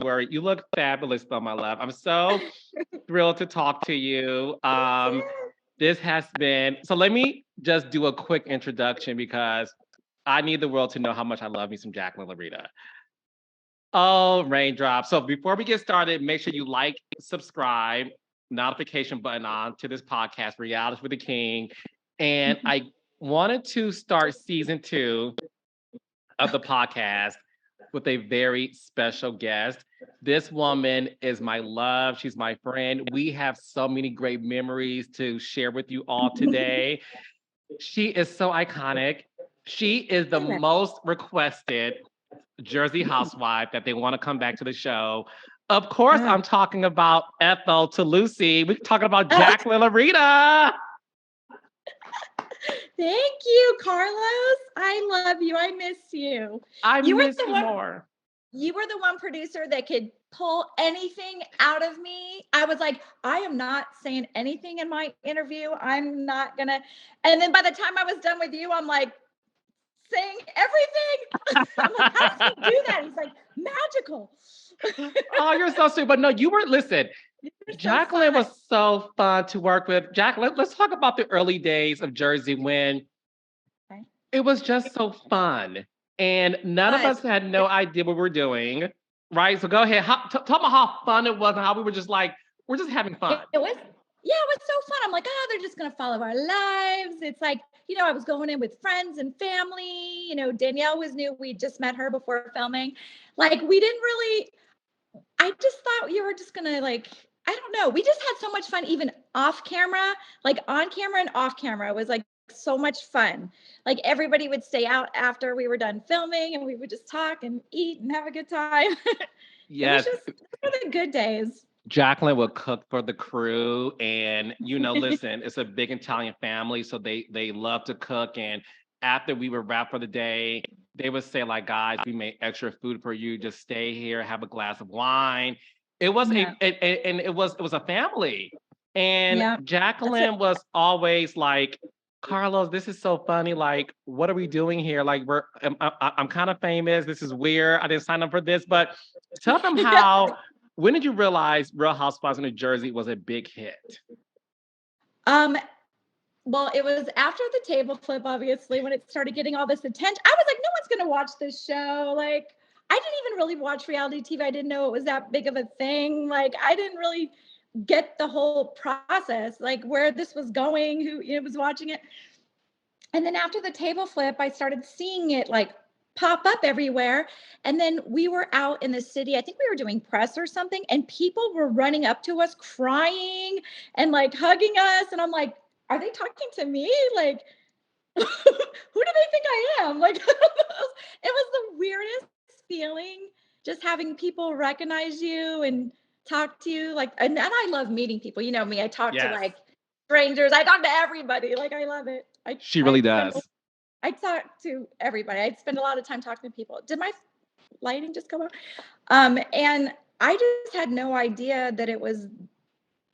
word. You look fabulous, though, my love. I'm so thrilled to talk to you. Me too. This has been so. Let me just do a quick introduction because I need the world to know how much I love me some Jacqueline Larita. Oh, raindrops. So before we get started, make sure you like, subscribe, notification button on to this podcast, Reality with the King. And I wanted to start season two of the podcast with a very special guest. This woman is my love. She's my friend. We have so many great memories to share with you all today. She is so iconic. She is the I love most requested Jersey you. housewife that they want to come back to the show. Of course, Ah. I'm talking about Ethel to Lucy. We're talking about Oh, Jacqueline Larita. thank you, Carlos. I love you. I miss you. I You were miss the you one. more. You were the one producer that could pull anything out of me. I was like, I am not saying anything in my interview. I'm not gonna. And then by the time I was done with you, I'm like saying everything. I'm like, how does he do that? He's like magical. Oh, you're so sweet. But no, you were, listen, You're so Jacqueline fun. was so fun to work with. Jacqueline, let's talk about the early days of Jersey when Okay. it was just so fun. And none of But us had no idea what we were doing. Right. So go ahead. Tell me how fun it was and how we were just like, we're just having fun. it was, yeah, it was so fun. I'm like, oh, they're just gonna follow our lives. It's like, I was going in with friends and family. Danielle was new. We just met her before filming. Like, we didn't really. I just thought you were just gonna like. I don't know. We just had so much fun, even off camera, like on camera and off camera. It was like so much fun. Like, everybody would stay out after we were done filming, and we would just talk and eat and have a good time. It was Yes. just those were the good days. Jacqueline would cook for the crew, and listen, it's a big Italian family, so they love to cook. And after we would wrap for the day, they would say, like, guys, we made extra food for you. Just stay here, have a glass of wine. It was Yeah, and it was a family. And yeah. That's what. Jacqueline was always like, Carlos, this is so funny. Like, what are we doing here? Like, I'm kind of famous. This is weird. I didn't sign up for this, but tell them how when did you realize Real Housewives of New Jersey was a big hit? um, well, it was after the table flip, obviously, when it started getting all this attention. I was like, no one's gonna watch this show. Like, I didn't even really watch reality TV. I didn't know it was that big of a thing. Like, I didn't really get the whole process, like where this was going, who was watching it. And then after the table flip, I started seeing it like pop up everywhere. And then we were out in the city. I think we were doing press or something, and people were running up to us crying and like hugging us. And I'm like, are they talking to me? Like, who do they think I am? Like, it was the weirdest feeling just having people recognize you and talk to you. Like, and I love meeting people. You know me, I talk to Yes, like strangers. I talk to everybody. Like, I love it. she I really spend does. I talk to everybody. I spend a lot of time talking to people. Did my lighting just go out? And I just had no idea that it was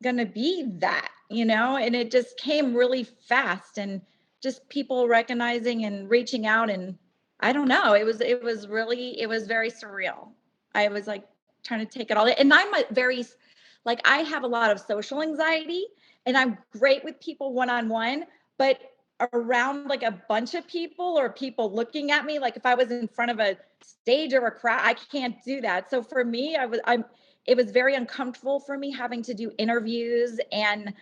going to be that, and it just came really fast, and just people recognizing and reaching out. And I don't know, it was very surreal. I was like trying to take it all in. And I'm a very, like, I have a lot of social anxiety, and I'm great with people one on one, but around like a bunch of people or people looking at me, like if I was in front of a stage or a crowd, I can't do that. So for me, I'm it was very uncomfortable for me having to do interviews. And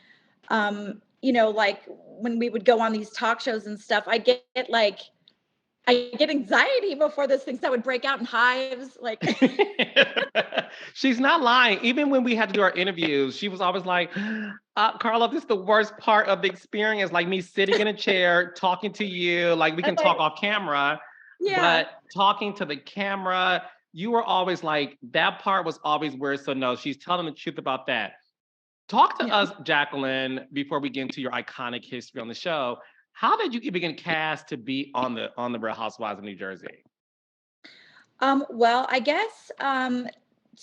like when we would go on these talk shows and stuff, I get anxiety before those things that would break out in hives, like. She's not lying. Even when we had to do our interviews, she was always like, Carla, this is the worst part of the experience. Like me sitting in a chair, talking to you, like we I'm can talk like, off camera, yeah. but talking to the camera, you were always like, that part was always weird. So no, she's telling the truth about that. Talk to Yeah. us, Jacqueline, before we get into your iconic history on the show. How did you even get cast to be on the Real Housewives of New Jersey? Well, I guess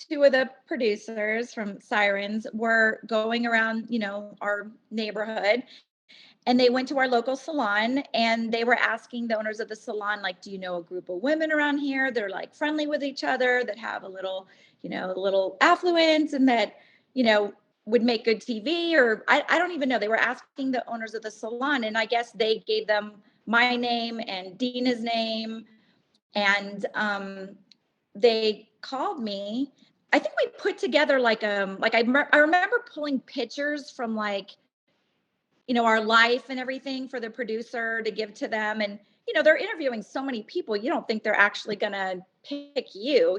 two of the producers from Sirens were going around, our neighborhood, and they went to our local salon, and they were asking the owners of the salon, like, do you know a group of women around here that are like friendly with each other, that have a little, a little affluent and that, would make good TV, or I don't even know. They were asking the owners of the salon, and I guess they gave them my name and Dina's name. And they called me. I think we put together I remember pulling pictures from our life and everything for the producer to give to them. And, they're interviewing so many people. You don't think they're actually going to pick you.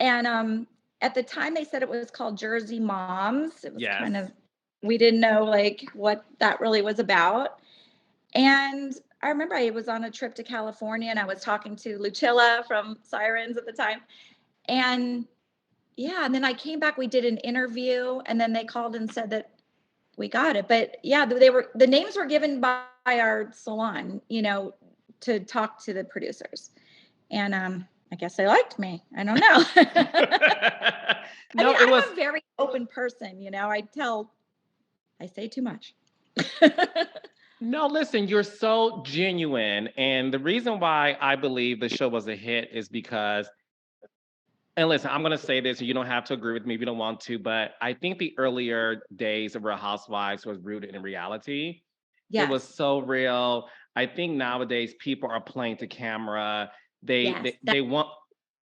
And at the time they said it was called Jersey Moms. It was Yes. we didn't know what that really was about. And I remember I was on a trip to California and I was talking to Lucilla from Sirens at the time. And yeah, and then I came back, we did an interview, and then they called and said that we got it. But yeah, the names were given by our salon, to talk to the producers. And I guess they liked me. I don't know. No, I'm a very open person, I say too much. No, listen, you're so genuine. And the reason why I believe the show was a hit is because, and listen, I'm going to say this, and you don't have to agree with me if you don't want to, but I think the earlier days of Real Housewives was rooted in reality. It was Yes. so real. I think nowadays people are playing to camera. Yes. They want,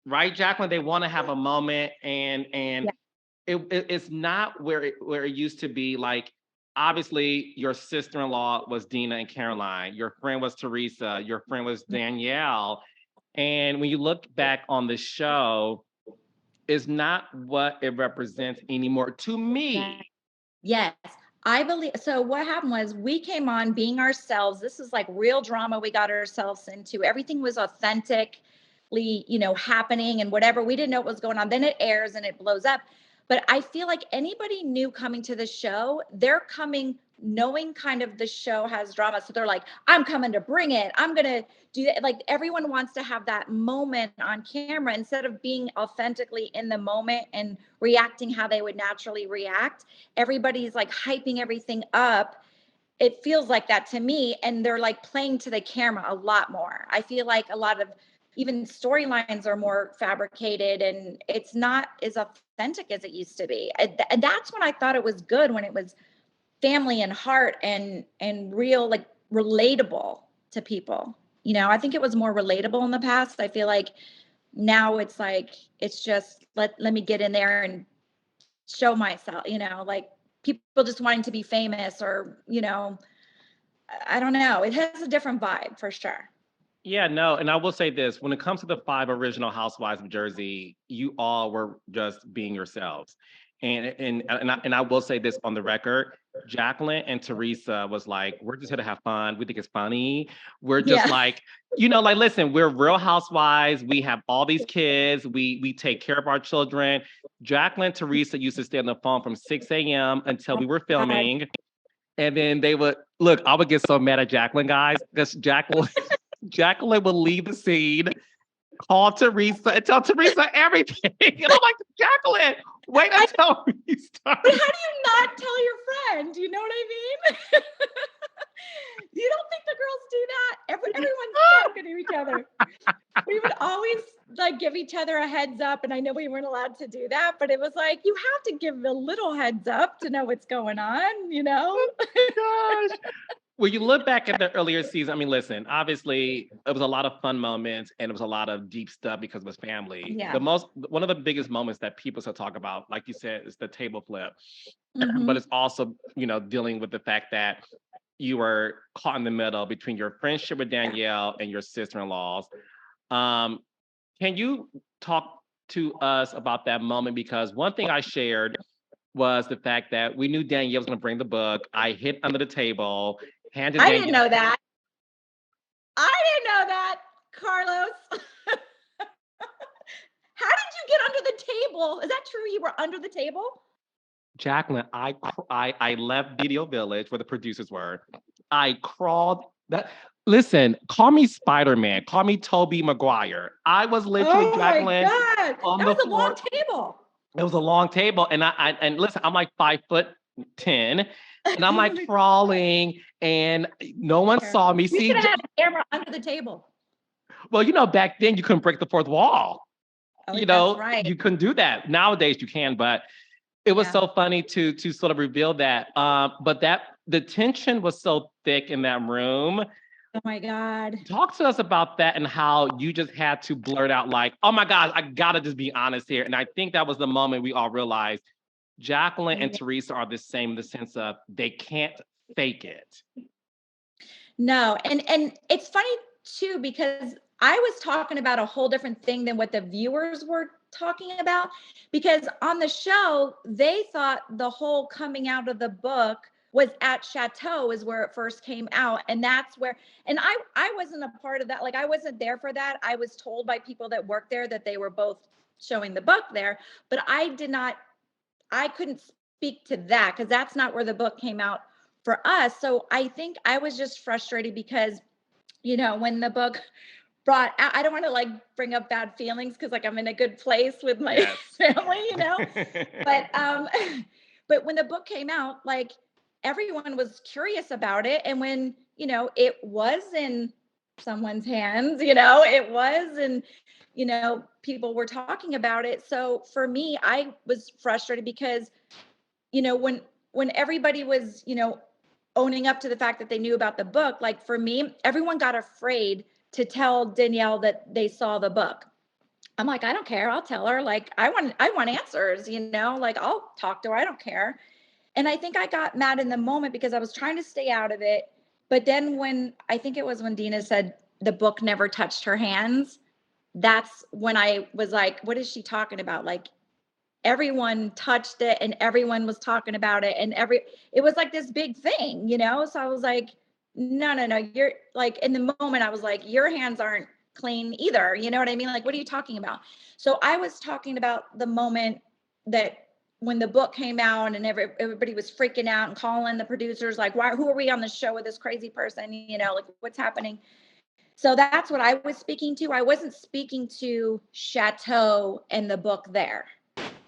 right, Jacqueline? They want to have a moment, and Yeah. it's not where it used to be. Like, obviously, your sister-in-law was Dina and Caroline. Your friend was Teresa. Your friend was Danielle. And when you look back on the show, it's not what it represents anymore to me. Yes. I believe so. What happened was we came on being ourselves. This is like real drama we got ourselves into. Everything was authentically, happening and whatever. We didn't know what was going on. Then it airs and it blows up. But I feel like anybody new coming to the show, they're coming knowing kind of the show has drama. So they're like, I'm coming to bring it. I'm going to do that. Like everyone wants to have that moment on camera instead of being authentically in the moment and reacting how they would naturally react. Everybody's like hyping everything up. It feels like that to me. And they're like playing to the camera a lot more. I feel like a lot of even storylines are more fabricated and it's not as authentic as it used to be. And that's when I thought it was good, when it was family and heart and real, like relatable to people. I think it was more relatable in the past. I feel like now it's like it's just let me get in there and show myself, like people just wanting to be famous or, I don't know. It has a different vibe for sure. Yeah, no, and I will say this: when it comes to the five original Housewives of Jersey, you all were just being yourselves. And I will say this on the record: Jacqueline and Teresa was like, "We're just here to have fun. We think it's funny. We're just Yeah. like, like, listen, we're Real Housewives. We have all these kids. We take care of our children." Jacqueline, Teresa used to stay on the phone from 6 a.m. until we were filming. And then they would look, I would get so mad at Jacqueline, guys, because Jacqueline would leave the scene, call Teresa, and tell Teresa everything. And I'm like, Jacqueline, wait until we start. But how do you not tell your friend? You know what I mean? You don't think the girls do that? Everyone's talking to each other. We would always like give each other a heads up. And I know we weren't allowed to do that, but it was like, you have to give a little heads up to know what's going on, Gosh. When you look back at the earlier season, I mean, listen, obviously it was a lot of fun moments and it was a lot of deep stuff because it was family. Yeah. One of the biggest moments that people still talk about, like you said, is the table flip. Mhm. But it's also, dealing with the fact that you were caught in the middle between your friendship with Danielle and your sister-in-laws. Can you talk to us about that moment? Because one thing I shared was the fact that we knew Danielle was going to bring the book. I hid under the table, handed I Danielle. didn't know that. I didn't know that, Carlos. How did you get under the table? Is that true? You were under the table? Jacqueline, I left Video Village where the producers were. I crawled. Listen, call me Spider-Man. Call me Tobey Maguire. I was literally Jacqueline my God. on That the was a floor. long table. It was a long table, and and listen, I'm like 5'10", and I'm like crawling, and no one saw me. You See, should have had a camera under the table. well, back then you couldn't break the fourth wall. Oh, you that's know, right. you couldn't do that. Nowadays you can, but it was Yeah. so funny to sort of reveal that. But the tension was so thick in that room. Oh my God. Talk to us about that and how you just had to blurt out like, "Oh my God, I gotta just be honest here." And I think that was the moment we all realized Jacqueline and Yeah. Teresa are the same in the sense of they can't fake it. No, and it's funny too because I was talking about a whole different thing than what the viewers were talking about because on the show they thought the whole coming out of the book was at Chateau is where it first came out, and that's where, and I wasn't a part of that, like I wasn't there for that. I was told by people that worked there that they were both showing the book there, but I couldn't speak to that because that's not where the book came out for us. So I think I was just frustrated because, when the book brought out, I don't want to like bring up bad feelings because like I'm in a good place with my Yes. family. But but when the book came out, like everyone was curious about it. And when, it was in someone's hands, it was, and people were talking about it. So for me, I was frustrated because, when everybody was, owning up to the fact that they knew about the book, like for me, everyone got afraid to tell Danielle that they saw the book. I'm like, I don't care. I'll tell her. Like, I want answers, like I'll talk to her. I don't care. And I think I got mad in the moment because I was trying to stay out of it. But then when I think it was when Dina said the book never touched her hands, that's when I was like, what is she talking about? Like, everyone touched it and everyone was talking about it, and it was like this big thing, so I was like, no, you're like, in the moment I was like, your hands aren't clean either, you know what I mean? Like, what are you talking about? So I was talking about the moment that when the book came out and everybody was freaking out and calling the producers like, who are we on the show with this crazy person, like what's happening? So that's what I was speaking to. I wasn't speaking to Chateau and the book there.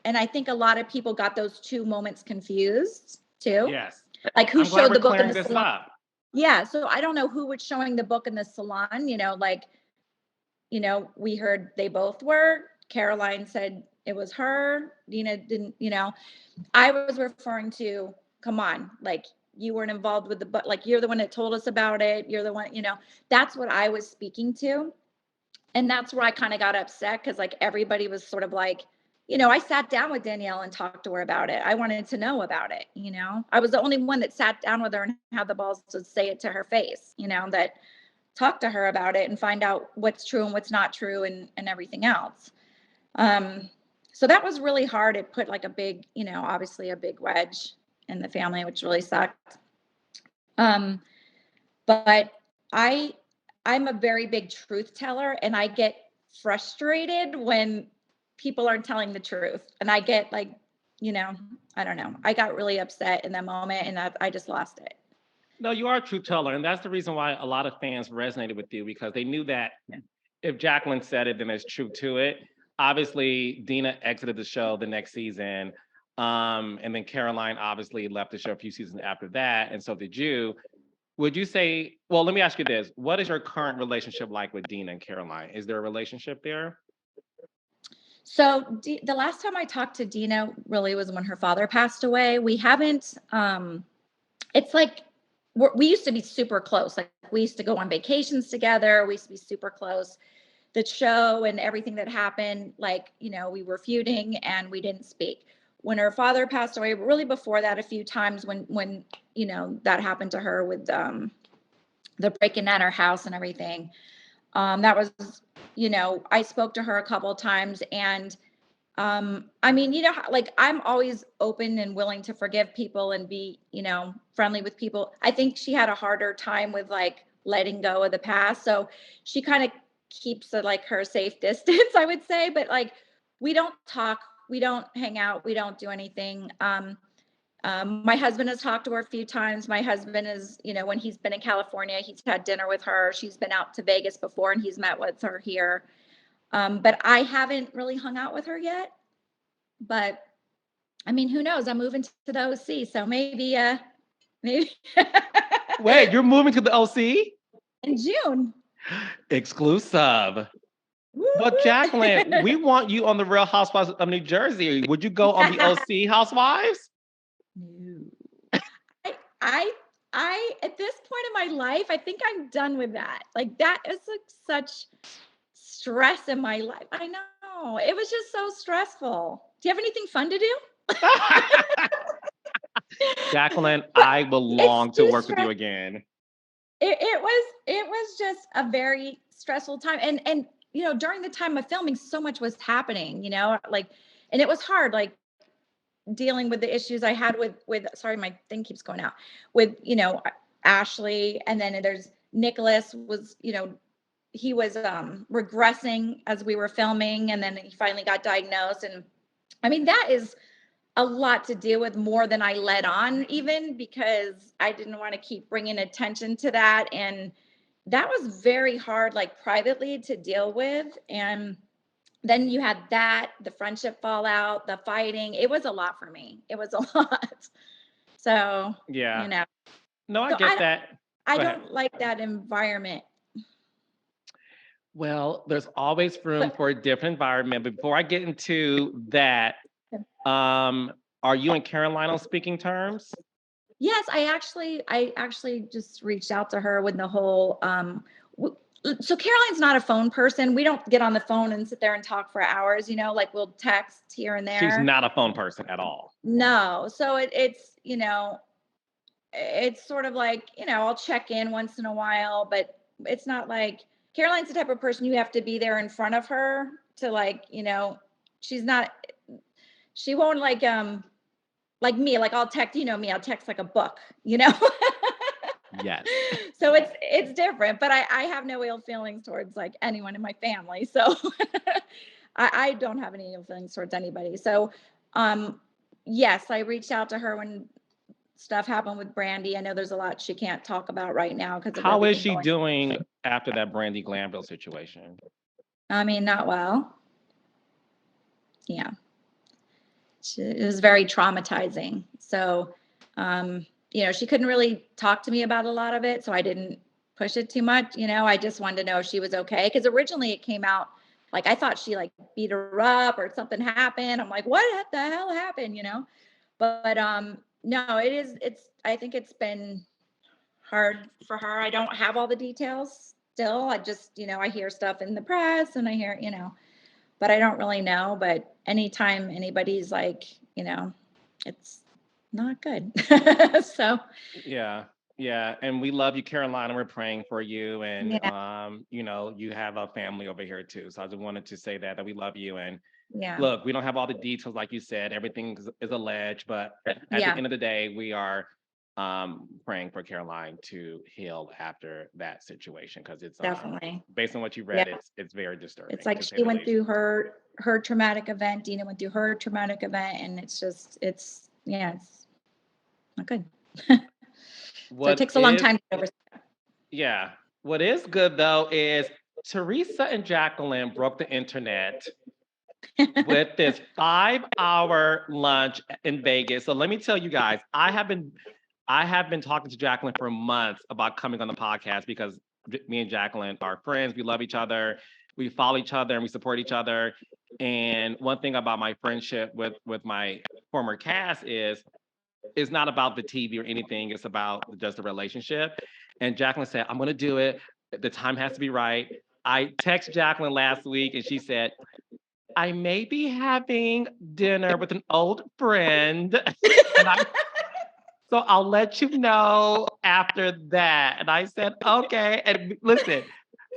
And I think a lot of people got those two moments confused too. Yes. Like who I'm glad showed we're the book in clearing the this salon? up. Yeah. So I don't know who was showing the book in the salon, like, we heard they both were. Caroline said it was her. Dina didn't, I was referring to, come on, like you weren't involved with the book. Like you're the one that told us about it. You're the one, that's what I was speaking to. And that's where I kind of got upset because like everybody was sort of like, I sat down with Danielle and talked to her about it. I wanted to know about it. I was the only one that sat down with her and had the balls to say it to her face, that talked to her about it and find out what's true and what's not true and everything else. So that was really hard. It put like a big, obviously a big wedge in the family, which really sucked. But I'm a very big truth teller, and I get frustrated when people aren't telling the truth. And I get like, I don't know. I got really upset in that moment, and I just lost it. No, you are a true teller, and that's the reason why a lot of fans resonated with you because they knew that if Jacqueline said it, then there's truth to it. Obviously, Dina exited the show the next season, and then Caroline obviously left the show a few seasons after that, and so did you. Would you say? Well, let me ask you this: what is your current relationship like with Dina and Caroline? Is there a relationship there? So the last time I talked to Dina really was when her father passed away. We haven't. It's like we used to be super close. Like we used to go on vacations together. We used to be super close. The show and everything that happened, like, we were feuding and we didn't speak. When her father passed away, really before that, a few times when that happened to her with the breaking at her house and everything. That was, I spoke to her a couple of times, and I mean, like I'm always open and willing to forgive people and be, friendly with people. I think she had a harder time with like letting go of the past. So she kind of keeps like her safe distance, I would say. But like we don't talk, we don't hang out, we don't do anything. My husband has talked to her a few times. My husband is, when he's been in California, he's had dinner with her. She's been out to Vegas before and he's met with her here. But I haven't really hung out with her yet. But I mean, who knows? I'm moving to the OC, so maybe Wait, you're moving to the LC? in June. Exclusive. Woo! But Jacqueline, we want you on the Real Housewives of New Jersey. Would you go on the OC Housewives? No. I, I, at this point in my life, I think I'm done with that. Like that is like such stress in my life. I know. It was just so stressful. Do you have anything fun to do? Jacqueline, I will It's long to too work with you stressful. again. It was just a very stressful time. And during the time of filming, so much was happening, like, and it was hard, like dealing with the issues I had with sorry, my thing keeps going out, with, Ashley. And then there's Nicholas was, he was regressing as we were filming, and then he finally got diagnosed. And I mean, that is a lot to deal with, more than I let on, even because I didn't want to keep bringing attention to that. And that was very hard, like privately, to deal with. And then you had that, the friendship fallout, the fighting. It was a lot for me. It was a lot. So, Yeah. you know, No, I so get that. I Go ahead. don't like that environment. Well, there's always room But for a different environment. Before I get into that, um, are you and Caroline on speaking terms? yes, I actually just reached out to her with the whole so Caroline's not a phone person. We don't get on the phone and sit there and talk for hours, like we'll text here and She's there. not a phone person at all. No. So it's sort of like, I'll check in once in a while, but it's not like Caroline's the type of person you have to be there in front of her to, like, she's not, she won't like me, like I'll text, me, I'll text like a book, Yes. So it's different, but I have no ill feelings towards like anyone in my family. So I don't have any ill feelings towards anybody. So yes, I reached out to her when stuff happened with Brandi. I know there's a lot she can't talk about right now because of How is everything she going. doing after that Brandi Glanville situation? I mean, not well. Yeah. It was very traumatizing. So, she couldn't really talk to me about a lot of it. So I didn't push it too much. I just wanted to know if she was okay. Cause originally it came out like, I thought she like beat her up or something happened. I'm like, what the hell happened? But, no, I think it's been hard for her. I don't have all the details still. I just, I hear stuff in the press and I hear, but I don't really know. But anytime anybody's like, it's not good. So, Yeah. Yeah. And we love you, Carolina. We're praying for you. And yeah, you have a family over here too. So I just wanted to say that we love you. And yeah, look, we don't have all the details, like you said. Everything is alleged, but at the yeah, end of the day, we are praying for Caroline to heal after that situation because it's definitely. based on what you Yeah. read, it's very It's disturbing like to say she the went least. through her traumatic event. Dina went through her traumatic event, and yeah, it's not good. So it What takes a long is time to over. Yeah. What is good though is Teresa and Jacqueline broke the internet with this 5-hour lunch in Vegas. So let me tell you guys, I have been talking to Jacqueline for months about coming on the podcast because me and Jacqueline are friends. We love each other. We follow each other and we support each other. And one thing about my friendship with my former cast is it's not about the TV or anything. It's about just the relationship. And Jacqueline said, I'm going to do it. The time has to be right. I texted Jacqueline last week and she said, I may be having dinner with an old friend. And so I'll let you know after that. And I said, okay. And listen,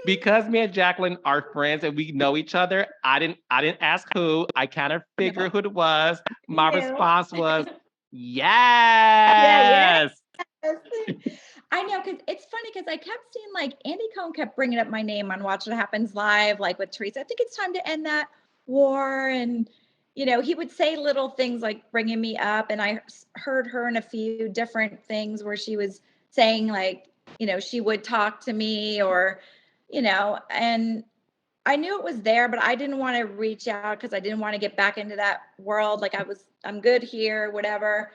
because me and Jacqueline are friends and we know each other, I didn't ask who. I kind of No, figured who it was. My you. response was, Yeah, yeah. yes. I know, because it's funny because I kept seeing like Andy Cohen kept bringing up my name on Watch What Happens Live, like with Teresa. I think it's time to end that war. And, he would say little things like bringing me up. And I heard her in a few different things where she was saying, like, she would talk to me or, and I knew it was there, but I didn't want to reach out because I didn't want to get back into that world. Like I'm good here, whatever.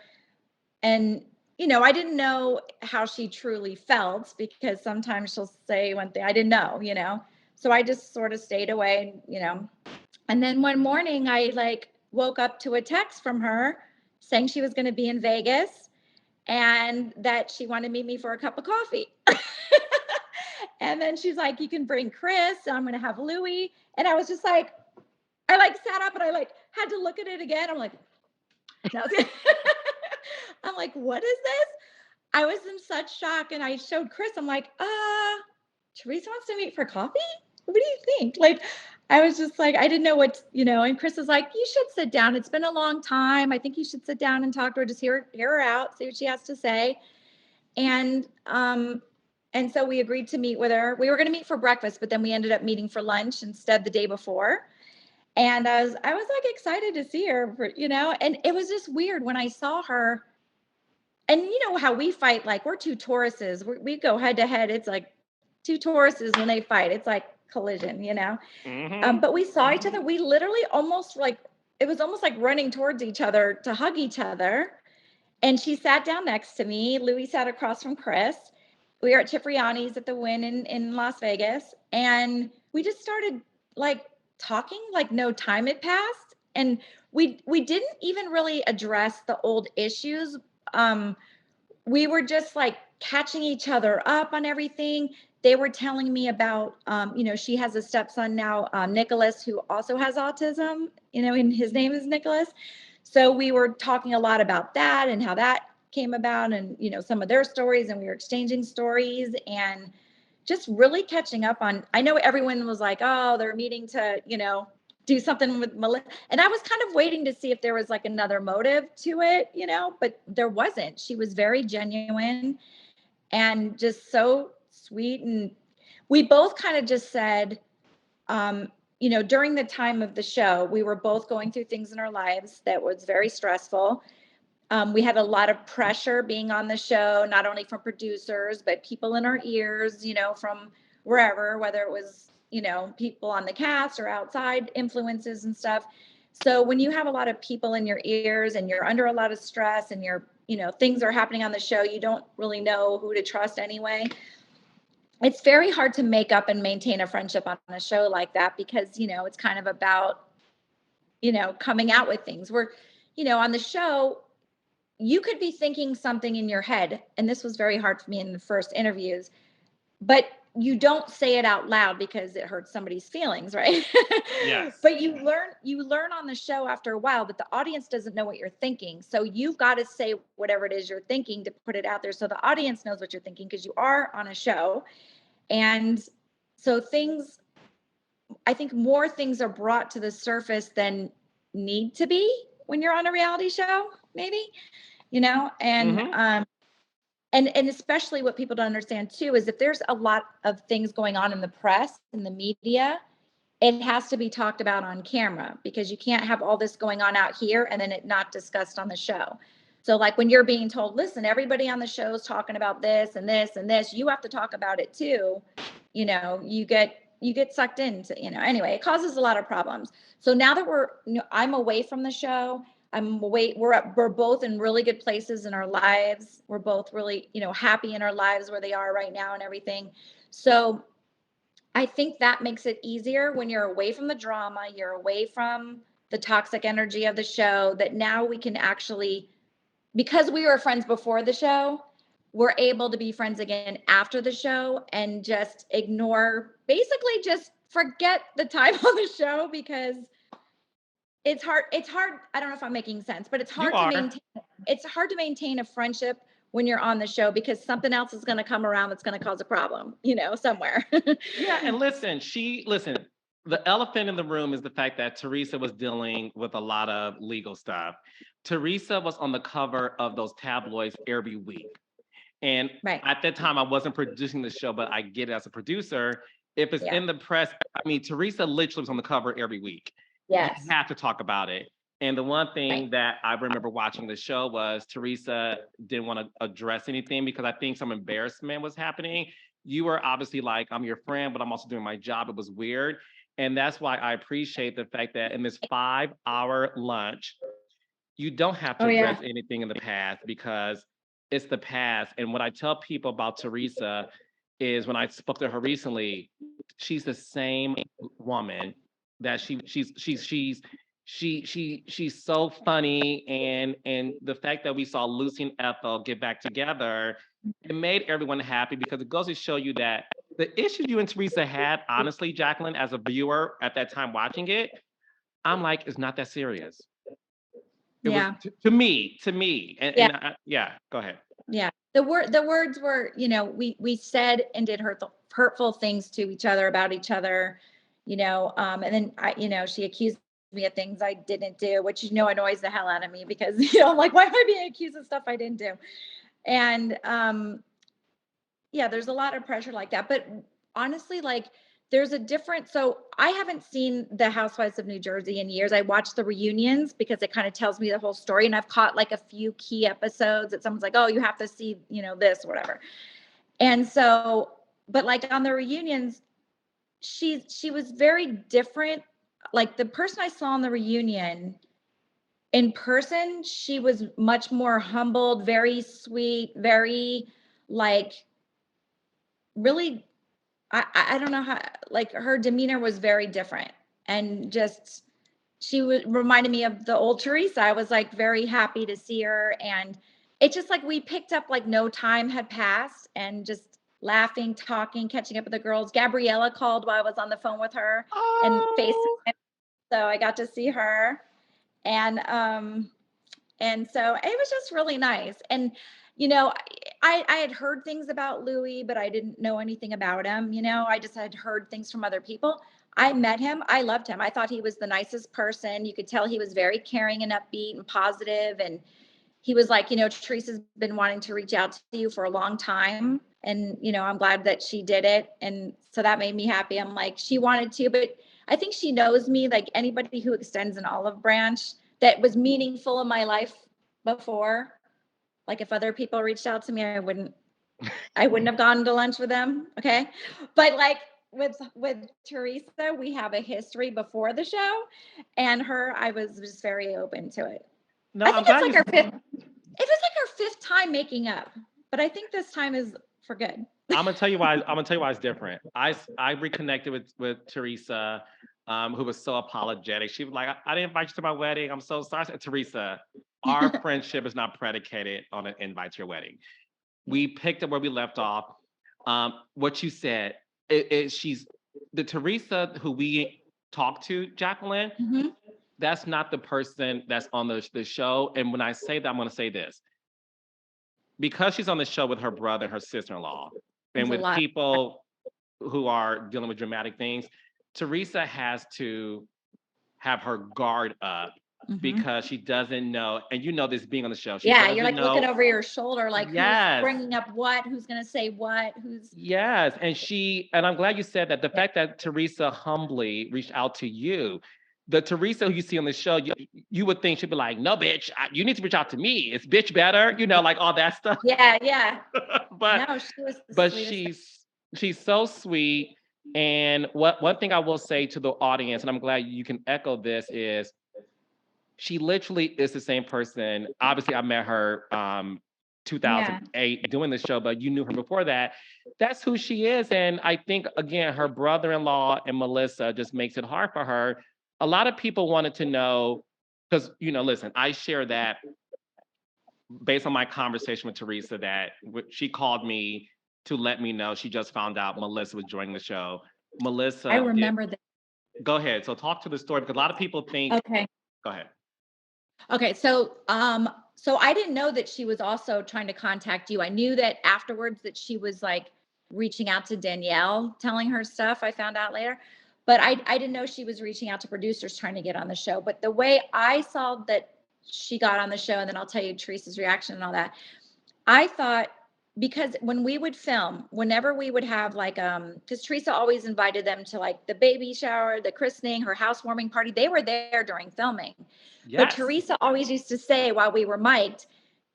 And I didn't know how she truly felt because sometimes she'll say one thing I didn't know. So I just sort of stayed away, and then one morning I like woke up to a text from her saying she was going to be in Vegas and that she wanted to meet me for a cup of coffee. And then she's like, you can bring Chris, I'm going to have Louie. And I was just like, I like sat up and I like had to look at it again. I'm like, no. I'm like, what is this? I was in such shock and I showed Chris, I'm like, Teresa wants to meet for coffee? What do you think? Like, I was just like, I didn't know what, and Chris is like, you should sit down. It's been a long time. I think you should sit down and talk to her, just hear her out, see what she has to say. And so we agreed to meet with her. We were going to meet for breakfast, but then we ended up meeting for lunch instead the day before. And I was like excited to see her, and it was just weird when I saw her. And you know how we fight, like we're two Tauruses. We go head to head. It's like two Tauruses when they fight. It's like collision, Mm-hmm. But we saw each other. We literally almost like, it was almost like running towards each other to hug each other. And she sat down next to me. Louis sat across from Chris. We were at Cipriani's at the Wynn in Las Vegas. And we just started like talking like no time had passed. And we didn't even really address the old issues. We were just like catching each other up on everything. They were telling me about, she has a stepson now, Nicholas, who also has autism, and his name is Nicholas. So we were talking a lot about that and how that came about and, some of their stories, and we were exchanging stories and just really catching up on, I know everyone was like, oh, they're meeting to, do something with Melissa. And I was kind of waiting to see if there was like another motive to it, but there wasn't. She was very genuine and just so sweet. And we both kind of just said, during the time of the show, we were both going through things in our lives that was very stressful. We had a lot of pressure being on the show, not only from producers, but people in our ears, from wherever, whether it was, people on the cast or outside influences and stuff. So when you have a lot of people in your ears and you're under a lot of stress and things are happening on the show, you don't really know who to trust anyway. It's very hard to make up and maintain a friendship on a show like that because, it's kind of about, coming out with things where, on the show, you could be thinking something in your head. And this was very hard for me in the first interviews, but you don't say it out loud because it hurts somebody's feelings, right? Yes. But you learn on the show after a while that the audience doesn't know what you're thinking. So you've got to say whatever it is you're thinking to put it out there so the audience knows what you're thinking because you are on a show. And so I think more things are brought to the surface than need to be when you're on a reality show, maybe, and Mm-hmm. and especially what people don't understand too is if there's a lot of things going on in the press, in the media, it has to be talked about on camera because you can't have all this going on out here and then it not discussed on the show. So like when you're being told, listen, everybody on the show is talking about this and this and this, you have to talk about it too. You get sucked into, anyway, it causes a lot of problems. So now that I'm away from the show, we're both in really good places in our lives. We're both really, happy in our lives where they are right now and everything. So I think that makes it easier when you're away from the drama, you're away from the toxic energy of the show, that now we can actually, because we were friends before the show, we're able to be friends again after the show and just basically just forget the time on the show because it's hard. I don't know if I'm making sense, but You are. it's hard to maintain a friendship when you're on the show because something else is going to come around that's going to cause a problem, somewhere. Yeah, and listen, the elephant in the room is the fact that Teresa was dealing with a lot of legal stuff. Teresa was on the cover of those tabloids every week. And Right. at that time, I wasn't producing the show, but I get it as a producer. If it's Yeah. in the press, I mean, Teresa literally was on the cover every week. You Yes. have to talk about it. And the one thing Right. that I remember watching the show was Teresa didn't want to address anything because I think some embarrassment was happening. You were obviously like, I'm your friend, but I'm also doing my job. It was weird. And that's why I appreciate the fact that in this 5-hour lunch, you don't have to Oh address yeah. anything in the past because it's the past. And what I tell people about Teresa is when I spoke to her recently, she's the same woman that she's so funny, and the fact that we saw Lucy and Ethel get back together, it made everyone happy because it goes to show you that the issue you and Teresa had, honestly, Jacqueline, as a viewer at that time watching it, I'm like, it's not that serious. It was Yeah. to me, Yeah. yeah. Go ahead. Yeah. The words were, we said and did hurtful things to each other about each other, and then she accused me of things I didn't do, which, annoys the hell out of me because, I'm like, why am I being accused of stuff I didn't do? And, yeah, there's a lot of pressure like that. But honestly, like, there's a different, so I haven't seen the Housewives of New Jersey in years. I watch the reunions because it kind of tells me the whole story. And I've caught like a few key episodes that someone's like, oh, you have to see, this or whatever. And so, but like on the reunions, she was very different. Like the person I saw on the reunion in person, she was much more humbled, very sweet, very like really, I don't know how, like her demeanor was very different, and just reminded me of the old Teresa. I was like very happy to see her, and it's just like we picked up like no time had passed, and just laughing, talking, catching up with the girls. Gabriella called while I was on the phone with her and Oh, FaceTime, so I got to see her, and so it was just really nice. And, I had heard things about Louis, but I didn't know anything about him. I just had heard things from other people. I met him. I loved him. I thought he was the nicest person. You could tell he was very caring and upbeat and positive. And he was like, Teresa's been wanting to reach out to you for a long time. And, I'm glad that she did it. And so that made me happy. I'm like, she wanted to, but I think she knows me, like anybody who extends an olive branch that was meaningful in my life before. Like if other people reached out to me, I wouldn't have gone to lunch with them. Okay. But like with Teresa, we have a history before the show, and her, I was just very open to it. no, I I'm think it's glad like you. our fifth, it was like our fifth time making up, but I think this time is for good. I'm gonna tell you why. I'm gonna tell you why it's different. I reconnected with Teresa, who was so apologetic. She was like, I didn't invite you to my wedding. I'm so sorry." I said, Teresa, our friendship is not predicated on an invite to your wedding. We picked up where we left off. What you said, she's the Teresa who we talked to, Jacqueline. Mhm. That's not the person that's on the show. And when I say that, I'm gonna say this because she's on the show with her brother and her sister-in-law, and There's a with lot. people who are dealing with dramatic things, Teresa has to have her guard up Mhm. because she doesn't know, and this being on the show, she Yeah, you're doesn't like looking know. over your shoulder, like who's Yes, bringing up what, who's going to say what, who's. yes, and I'm glad you said that. The Yeah. fact that Teresa humbly reached out to you, the Teresa who you see on the show, you would think she'd be like, "No, bitch, you need to reach out to me. It's bitch better," like all that stuff. Yeah, yeah. but No, she was the but sweetest thing. she's so sweet. And one thing I will say to the audience, and I'm glad you can echo this, is she literally is the same person. Obviously, I met her Yeah. 2008 doing the show, but you knew her before that. That's who she is. And I think again, her brother-in-law and Melissa just makes it hard for her. A lot of people wanted to know because listen, I share that based on my conversation with Teresa that she called me to let me know she just found out Melissa was joining the show. I Melissa did. remember that. Go ahead. So talk to the story because a lot of people think. Okay. Go ahead. Okay. So I didn't know that she was also trying to contact you. I knew that afterwards that she was like reaching out to Danielle, telling her stuff. I found out later, but I didn't know she was reaching out to producers trying to get on the show. But the way I saw that she got on the show, and then I'll tell you Teresa's reaction and all that. I thought, because when we would film, whenever we would have like because Teresa always invited them to like the baby shower, the christening, her housewarming party, they were there during filming. But Yes. Teresa always used to say while we were mic'd,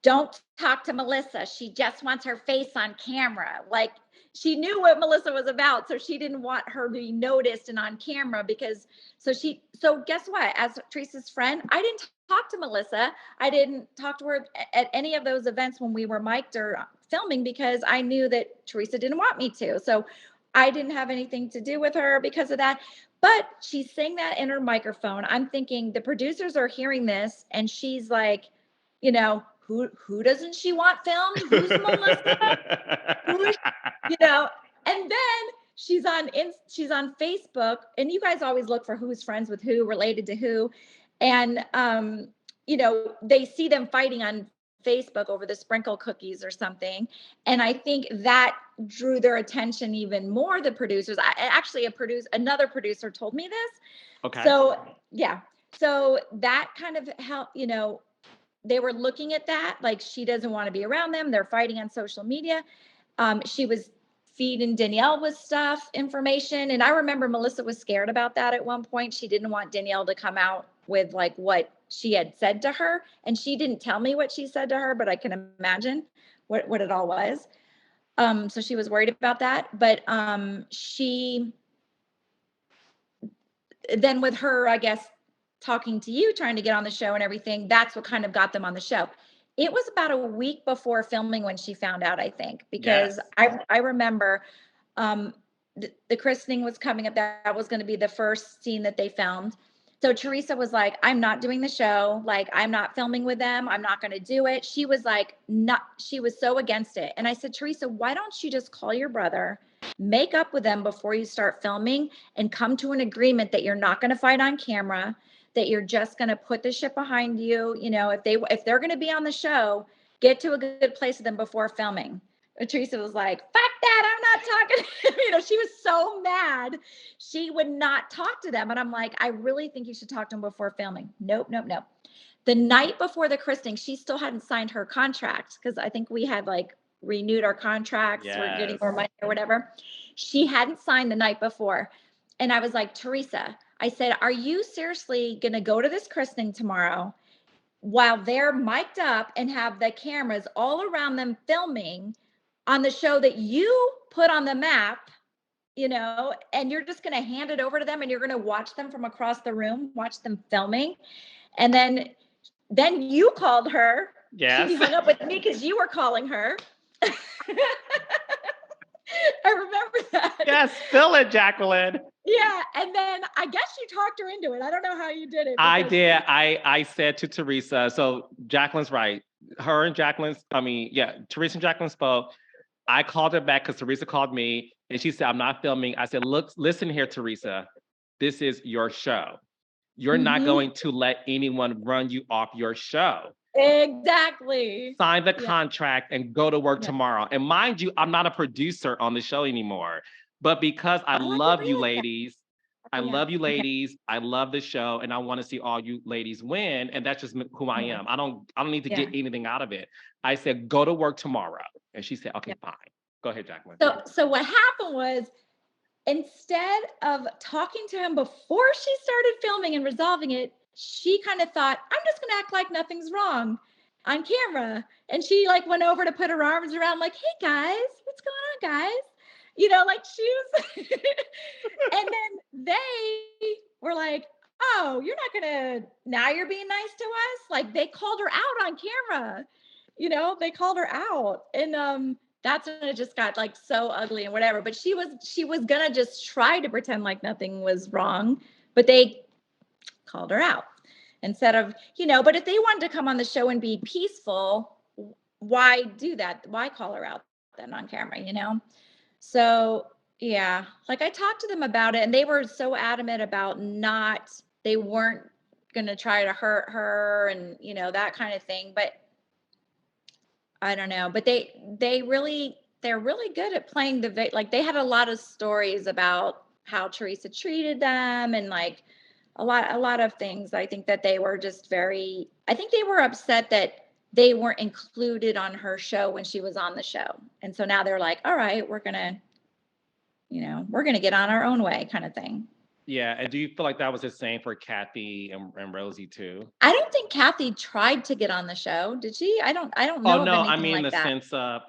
don't talk to Melissa. She just wants her face on camera. Like she knew what Melissa was about. So she didn't want her to be noticed and on camera because so guess what? As Teresa's friend, I didn't talk to Melissa. I didn't talk to her at any of those events when we were mic'd or filming because I knew that Teresa didn't want me to. So I didn't have anything to do with her because of that. But she sang that in her microphone. I'm thinking the producers are hearing this and she's like, who doesn't she want filmed? Who's Melissa? Who is, and then she's on Facebook, and you guys always look for who's friends with who, related to who. And they see them fighting on Facebook over the sprinkle cookies or something. And I think that drew their attention even more, the producers. Another producer told me this. Okay. So yeah. So that kind of helped, they were looking at that, like she doesn't want to be around them. They're fighting on social media. She was feeding Danielle with information. And I remember Melissa was scared about that at one point. She didn't want Danielle to come out with like what she had said to her. And she didn't tell me what she said to her, but I can imagine what it all was. So she was worried about that. But she, then with her, I guess, talking to you, trying to get on the show and everything, that's what kind of got them on the show. It was about a week before filming when she found out, I think, because I remember the christening was coming up. That was going to be the first scene that they filmed. So Teresa was like, I'm not doing the show. Like, I'm not filming with them. I'm not going to do it. She was like, she was so against it. And I said, Teresa, why don't you just call your brother, make up with them before you start filming, and come to an agreement that you're not going to fight on camera, that you're just going to put the shit behind you. If they're going to be on the show, get to a good place with them before filming. But Teresa was like, fuck that, I'm not talking. She was so mad. She would not talk to them. And I'm like, I really think you should talk to them before filming. Nope. The night before the christening, she still hadn't signed her contract, because I think we had like renewed our contracts. Yes. We're getting more money or whatever. She hadn't signed the night before. And I was like, Teresa, I said, are you seriously going to go to this christening tomorrow while they're mic'd up and have the cameras all around them filming on the show that you put on the map, and you're just going to hand it over to them and you're going to watch them from across the room, watch them filming. And then you called her. Yes. She hung up with me because you were calling her. I remember that. Yes, spill it, Jacqueline. Yeah, and then I guess you talked her into it. I don't know how you did it. I did. I said to Teresa, so Jacqueline's right. Teresa and Jacqueline spoke. I called her back because Teresa called me and she said, I'm not filming. I said, look, listen here, Teresa. This is your show. You're not going to let anyone run you off your show. Exactly. Sign the contract and go to work tomorrow. And mind you, I'm not a producer on the show anymore. But because I love you ladies, I love you ladies. I love the show and I want to see all you ladies win. And that's just who I am. I don't need to get anything out of it. I said, go to work tomorrow. And she said, okay, fine. Go ahead, Jacqueline. So what happened was, instead of talking to him before she started filming and resolving it, she kind of thought, I'm just going to act like nothing's wrong on camera. And she like went over to put her arms around like, hey guys, what's going on, guys? Like she was, and then they were like, oh, you're not going to, now you're being nice to us. Like they called her out on camera, they called her out. And that's when it just got like so ugly and whatever. But she was going to just try to pretend like nothing was wrong, but they called her out instead of, but if they wanted to come on the show and be peaceful, why do that? Why call her out then on camera, So yeah, like I talked to them about it and they were so adamant about they weren't going to try to hurt her and, that kind of thing. But I don't know, but they're really good at playing like they had a lot of stories about how Teresa treated them and like a lot of things. I think that they were just I think they were upset that they weren't included on her show when she was on the show. And so now they're like, all right, we're going to get on our own way kind of thing. Yeah. And do you feel like that was the same for Kathy and Rosie too? I don't think Kathy tried to get on the show. Did she? I don't know. Oh no, I mean the sense of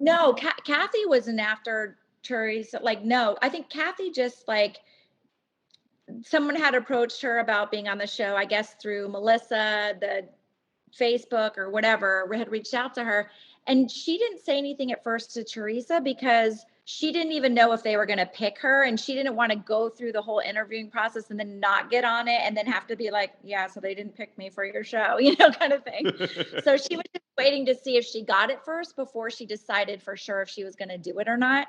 no, Kathy wasn't after Teresa. Like, no, I think Kathy just like someone had approached her about being on the show, I guess through Melissa, the Facebook or whatever, had reached out to her. And she didn't say anything at first to Teresa because she didn't even know if they were going to pick her, and she didn't want to go through the whole interviewing process and then not get on it and then have to be like, yeah, so they didn't pick me for your show, kind of thing. So she was just waiting to see if she got it first before she decided for sure if she was going to do it or not.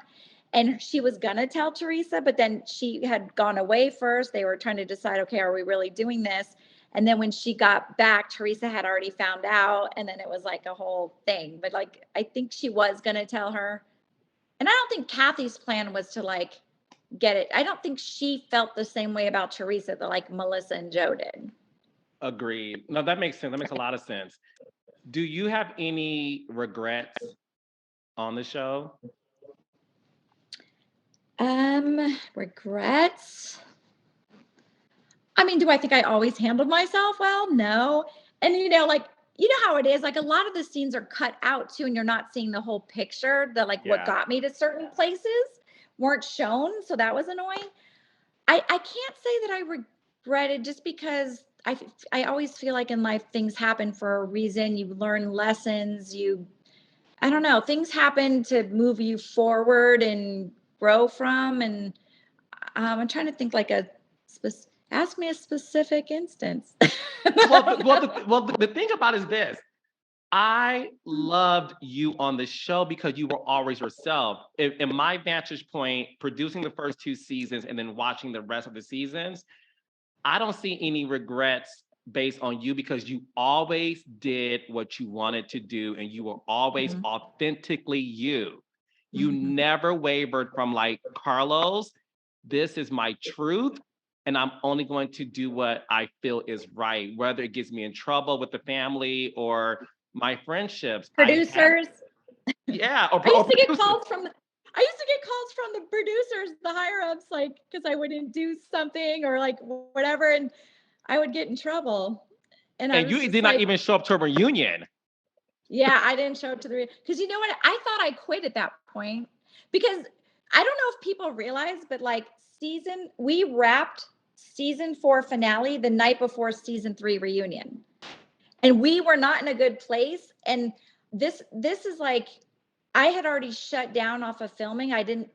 And she was going to tell Teresa, but then she had gone away first. They were trying to decide, okay, are we really doing this? And then when she got back, Teresa had already found out. And then it was like a whole thing. But like, I think she was going to tell her. And I don't think Kathy's plan was to like get it. I don't think she felt the same way about Teresa that like Melissa and Joe did. Agreed. No, that makes sense. That makes a lot of sense. Do you have any regrets on the show? Regrets. I mean, do I think I always handled myself well? No. And like, how it is, like a lot of the scenes are cut out too, and you're not seeing the whole picture. The like what got me to certain places weren't shown. So that was annoying. I can't say that I regretted, just because I always feel like in life things happen for a reason. You learn lessons, I don't know, things happen to move you forward and grow from. And I'm trying to think like ask me a specific instance. The thing about it is this. I loved you on the show because you were always yourself. In my vantage point, producing the first 2 seasons and then watching the rest of the seasons, I don't see any regrets based on you because you always did what you wanted to do and you were always authentically you. You never wavered from like, Carlos, this is my truth. And I'm only going to do what I feel is right, whether it gets me in trouble with the family or my friendships. Producers. Yeah. I used to get calls from the producers, the higher ups, like, because I wouldn't do something or like whatever, and I would get in trouble. And you did not even show up to a reunion. Yeah, I didn't show up to the because you know what? I thought I quit at that point, because I don't know if people realize, but like we wrapped season 4 finale the night before season 3 reunion. And we were not in a good place. And this is like, I had already shut down off of filming. I didn't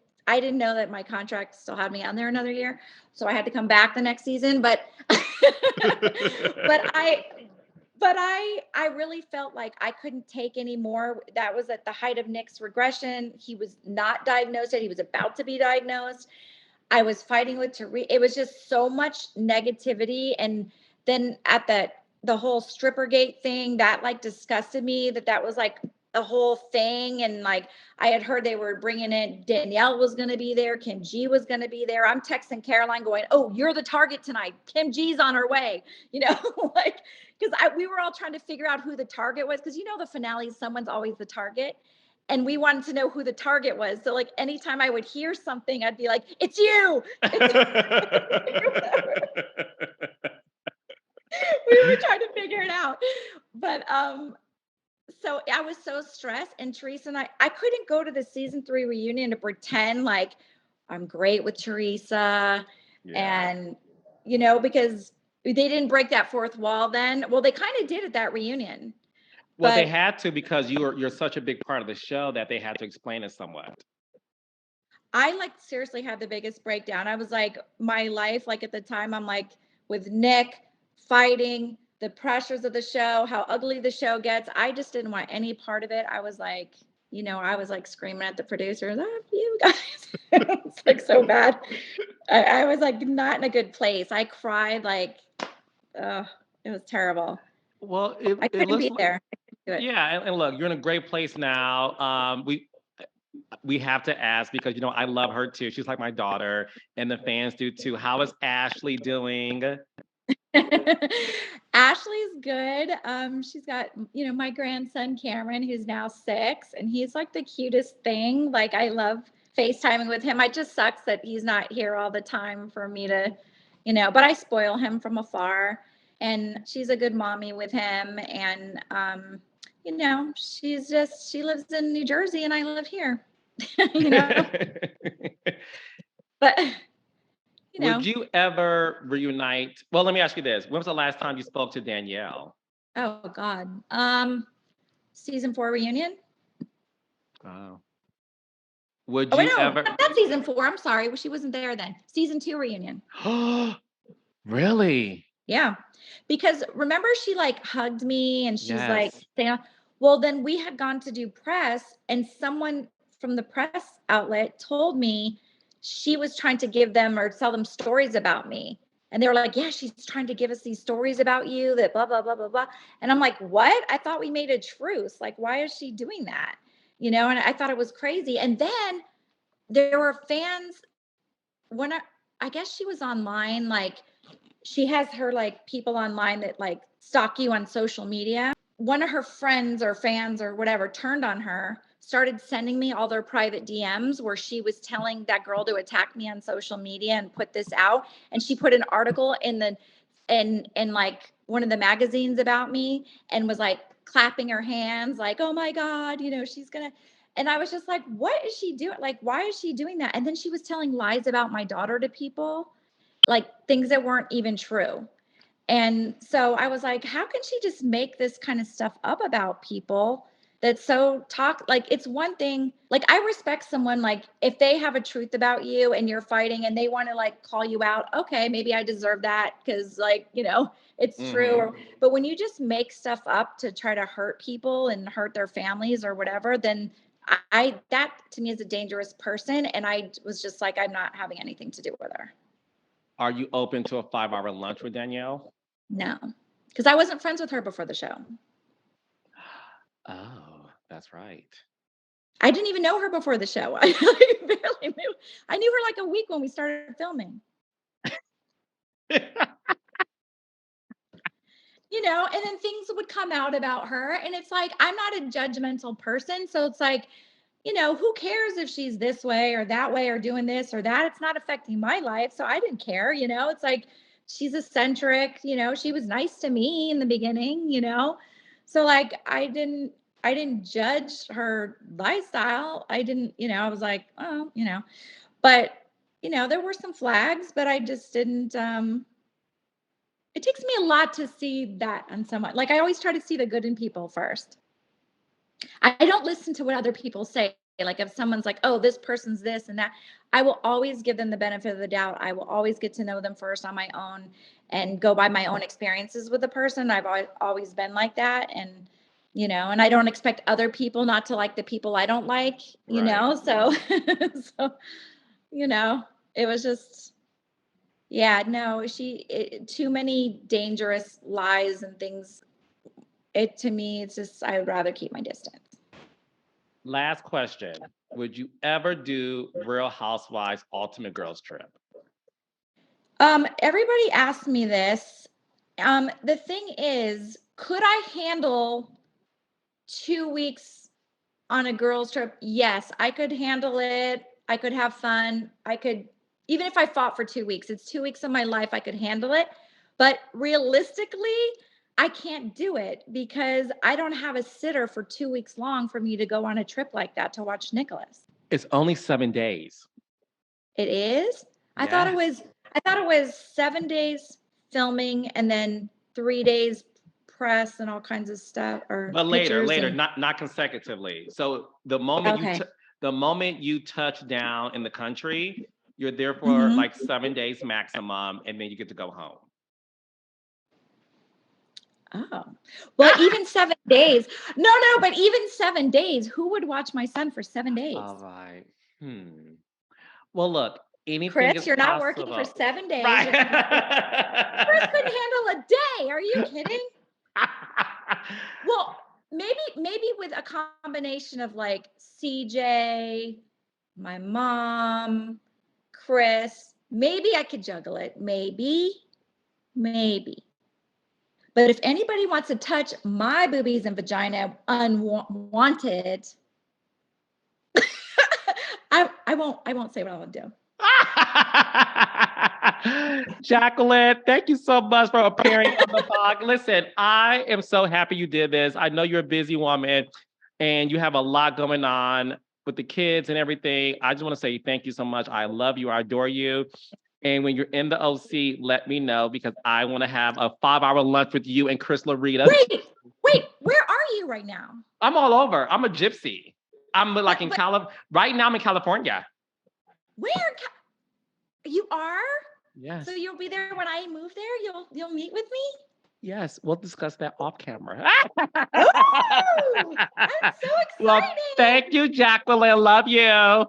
know that my contract still had me on there another year. So I had to come back the next season. But I really felt like I couldn't take any more. That was at the height of Nick's regression. He was not diagnosed yet. He was about to be diagnosed. I was fighting with Teresa. It was just so much negativity. And then at the whole strippergate thing, that like disgusted me, that was like the whole thing. And like, I had heard they were bringing in, Danielle was going to be there. Kim G was going to be there. I'm texting Caroline going, oh, you're the target tonight. Kim G's on her way, like, because we were all trying to figure out who the target was. Because the finale, someone's always the target. And we wanted to know who the target was. So like anytime I would hear something, I'd be like, it's you. We were trying to figure it out. But so I was so stressed, and Teresa and I couldn't go to the season 3 reunion to pretend like I'm great with Teresa. And because they didn't break that fourth wall then. Well, they kind of did at that reunion. Well, they had to, because you're such a big part of the show that they had to explain it somewhat. I like seriously had the biggest breakdown. I was like, my life, like at the time, I'm like with Nick fighting, the pressures of the show, how ugly the show gets. I just didn't want any part of it. I was like, I was like screaming at the producers, "Oh, you guys." It's like so bad. I was like not in a good place. I cried like, it was terrible. Well, I couldn't be there. Yeah, and look, you're in a great place now. We have to ask because I love her too. She's like my daughter, and the fans do too. How is Ashley doing? Ashley's good. She's got, my grandson Cameron, who's now 6, and he's like the cutest thing. Like I love FaceTiming with him. It just sucks that he's not here all the time for me to, but I spoil him from afar. And she's a good mommy with him. And she lives in New Jersey and I live here. But would you ever reunite? Well, let me ask you this. When was the last time you spoke to Danielle? Oh God. Season 4 reunion. Oh. Would Oh, I you know. ever? That's season 4. I'm sorry. Well, she wasn't there then. Season 2 reunion. Really? Yeah. Because remember she like hugged me and she's like, Yes. well, then we had gone to do press and someone from the press outlet told me she was trying to give them or tell them stories about me. And they were like, yeah, she's trying to give us these stories about you that blah, blah, blah, blah, blah. And I'm like, what? I thought we made a truce. Like, why is she doing that? And I thought it was crazy. And then there were fans when I guess she was online, like she has her like people online that like stalk you on social media. One of her friends or fans or whatever turned on her, started sending me all their private DMs where she was telling that girl to attack me on social media and put this out. And she put an article in like one of the magazines about me and was like clapping her hands like, oh my God, she's gonna. And I was just like, what is she doing? Like, why is she doing that? And then she was telling lies about my daughter to people, like things that weren't even true. And so I was like, how can she just make this kind of stuff up about people that's so like it's one thing, like I respect someone like if they have a truth about you and you're fighting and they want to like call you out, okay, maybe I deserve that because like, it's true. But when you just make stuff up to try to hurt people and hurt their families or whatever, then I that to me is a dangerous person. And I was just like, I'm not having anything to do with her. Are you open to a 5-hour lunch with Danielle? No, because I wasn't friends with her before the show. Oh, that's right. I didn't even know her before the show. I barely knew. I knew her like a week when we started filming. And then things would come out about her. And it's like, I'm not a judgmental person. So it's like, who cares if she's this way or that way or doing this or that? It's not affecting my life. So I didn't care. It's like, she's eccentric. She was nice to me in the beginning, So like, I didn't judge her lifestyle. I didn't, I was like, oh, but, there were some flags, but I just didn't, it takes me a lot to see that on someone. Like I always try to see the good in people first. I don't listen to what other people say. Like if someone's like, oh, this person's this and that, I will always give them the benefit of the doubt. I will always get to know them first on my own and go by my own experiences with the person. I've always been like that. And, and I don't expect other people not to like the people I don't like, so, so, it was just, yeah, no, too many dangerous lies and things. To me, it's just, I would rather keep my distance. Last question. Would you ever do Real Housewives Ultimate Girls Trip? Everybody asked me this. The thing is, could I handle 2 weeks on a girls trip? Yes, I could handle it. I could have fun. Even if I fought for 2 weeks, it's 2 weeks of my life, I could handle it. But realistically, I can't do it because I don't have a sitter for 2 weeks long for me to go on a trip like that to watch Nicholas. It's only 7 days. It is? I thought it was 7 days filming and then 3 days press and all kinds of stuff But later, not consecutively. So the moment you touch down in the country, you're there for like 7 days maximum, and then you get to go home. Oh, well, even 7 days. No, but even 7 days, who would watch my son for 7 days? All right. Well, look, anything Chris, is you're not possible. working for 7 days. Right. Chris couldn't handle a day. Are you kidding? Well, maybe with a combination of like CJ, my mom, Chris, maybe I could juggle it. Maybe. But if anybody wants to touch my boobies and vagina unwanted, I won't say what I'll do. Jacqueline, thank you so much for appearing on the podcast. Listen, I am so happy you did this. I know you're a busy woman and you have a lot going on with the kids and everything. I just want to say thank you so much. I love you. I adore you. And when you're in the OC, let me know because I want to have a 5-hour lunch with you and Chris Larita. Wait, where are you right now? I'm all over. I'm a gypsy. I'm like in right now I'm in California. Where? You are? Yes. So you'll be there when I move there? You'll meet with me? Yes, we'll discuss that off camera. Ooh, I'm so excited. Well, thank you, Jacqueline. Love you.